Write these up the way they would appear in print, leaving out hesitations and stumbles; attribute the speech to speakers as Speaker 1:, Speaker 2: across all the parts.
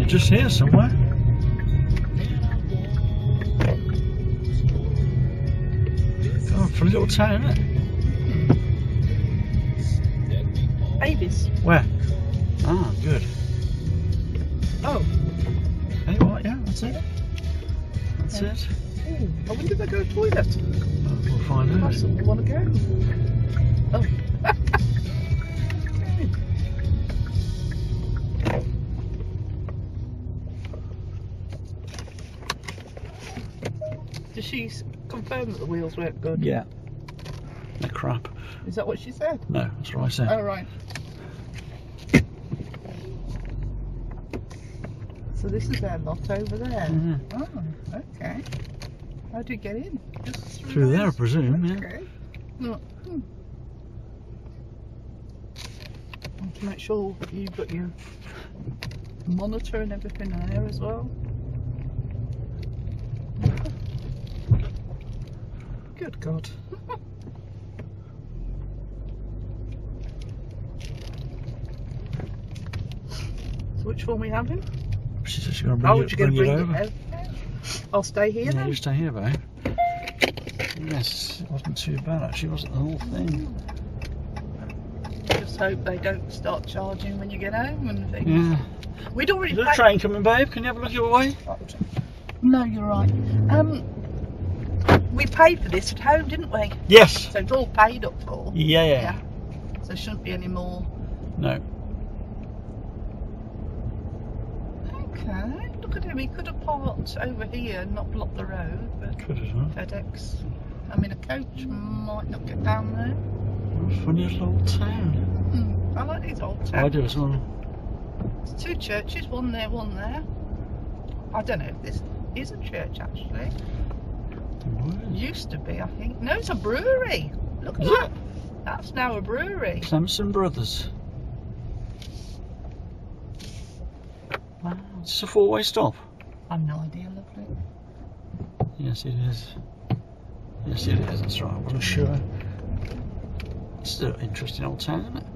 Speaker 1: They're just here somewhere. God, for a little town, isn't it?
Speaker 2: Babies.
Speaker 1: Where? Ah, good.
Speaker 2: Oh.
Speaker 1: Hey, what? Yeah, that's it. That's it.
Speaker 2: Ooh, I wonder if they go to the toilet.
Speaker 1: We'll find
Speaker 2: I
Speaker 1: out.
Speaker 2: suddenly want to go. Oh. Did she confirm that the wheels weren't good?
Speaker 1: Yeah. They're crap.
Speaker 2: Is that what she said?
Speaker 1: No, that's what I said.
Speaker 2: Oh, right. So this is their lot over there.
Speaker 1: Mhm.
Speaker 2: Oh, okay. How do you get in? Just
Speaker 1: Through there, I
Speaker 2: those?
Speaker 1: presume, yeah.
Speaker 2: Okay. No. Want to make sure that you've got your monitor and everything there as well. Good God. So which one are we having?
Speaker 1: She's just going to
Speaker 2: Oh,
Speaker 1: bring,
Speaker 2: you're
Speaker 1: it,
Speaker 2: going to
Speaker 1: bring
Speaker 2: bring
Speaker 1: it
Speaker 2: it
Speaker 1: over.
Speaker 2: over? I'll stay here
Speaker 1: Yeah,
Speaker 2: then.
Speaker 1: you stay here, babe. Yes, it wasn't too bad actually, wasn't the whole thing?
Speaker 2: Just hope they don't start charging when you get home and things.
Speaker 1: Yeah.
Speaker 2: We'd already
Speaker 1: There's a
Speaker 2: paid.
Speaker 1: train coming, babe. Can you have a look your way?
Speaker 2: No, you're right. We paid for this at home, didn't we?
Speaker 1: Yes.
Speaker 2: So it's all paid up for.
Speaker 1: Yeah.
Speaker 2: So there shouldn't be any more.
Speaker 1: No.
Speaker 2: Okay. Look at him. He could have parked over here and not blocked the road, but
Speaker 1: Could as well.
Speaker 2: FedEx. I mean, a coach might not get down there.
Speaker 1: Funny little town.
Speaker 2: I like these old towns.
Speaker 1: I do as well.
Speaker 2: There's two churches, one there, one there. I don't know if this is a church actually. Used to be, I think. No, it's a brewery. Look at
Speaker 1: Is
Speaker 2: that.
Speaker 1: it?
Speaker 2: That's now a brewery.
Speaker 1: Clemson Brothers. Wow, it's a four-way stop.
Speaker 2: I've no idea, lovely.
Speaker 1: Yes, it is. Yes, it is. That's right. I wasn't sure. It's an interesting old town, isn't it?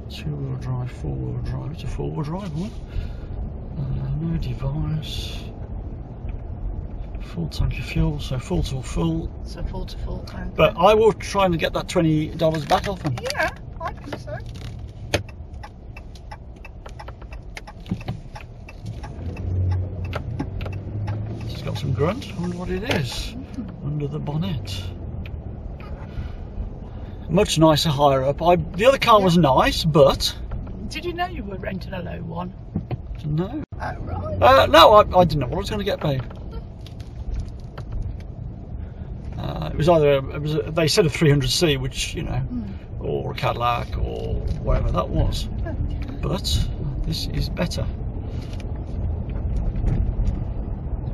Speaker 1: Two-wheel drive, four-wheel drive. It's a four-wheel drive one. No device. Full tank of fuel, so full to full.
Speaker 2: So full to full. Okay.
Speaker 1: But I will try and get that $20 back off them.
Speaker 2: Yeah, I think so.
Speaker 1: It's got some grunt. I wonder what it is under the bonnet. Much nicer higher up. The other car was nice, but
Speaker 2: Did you know you were renting a low one?
Speaker 1: no.
Speaker 2: Oh, right.
Speaker 1: No, I didn't know what I was going to get, babe. It was either they said a 300C, which or a Cadillac or whatever that was. But this is better.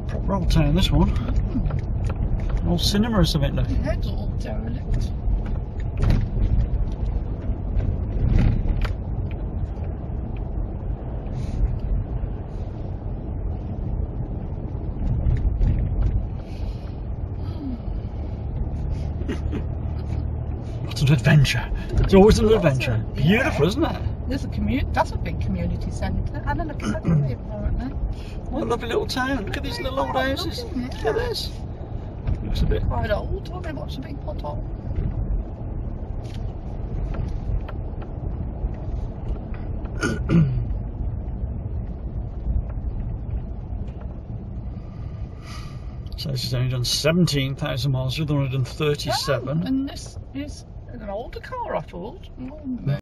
Speaker 1: Proper old town, this one. An old cinema or something. Look.
Speaker 2: Your head's all derelict.
Speaker 1: Lots of adventure. It's always an adventure. Beautiful, isn't it?
Speaker 2: There's a that's a big community centre and an academy apparently.
Speaker 1: What a lovely little town. Look at these little old houses. Look at this. Looks a bit.
Speaker 2: Quite old. I mean, what's a big pothole?
Speaker 1: So this has only done 17,000 miles. The other one had done 37.
Speaker 2: Oh, and this is an older car, I thought.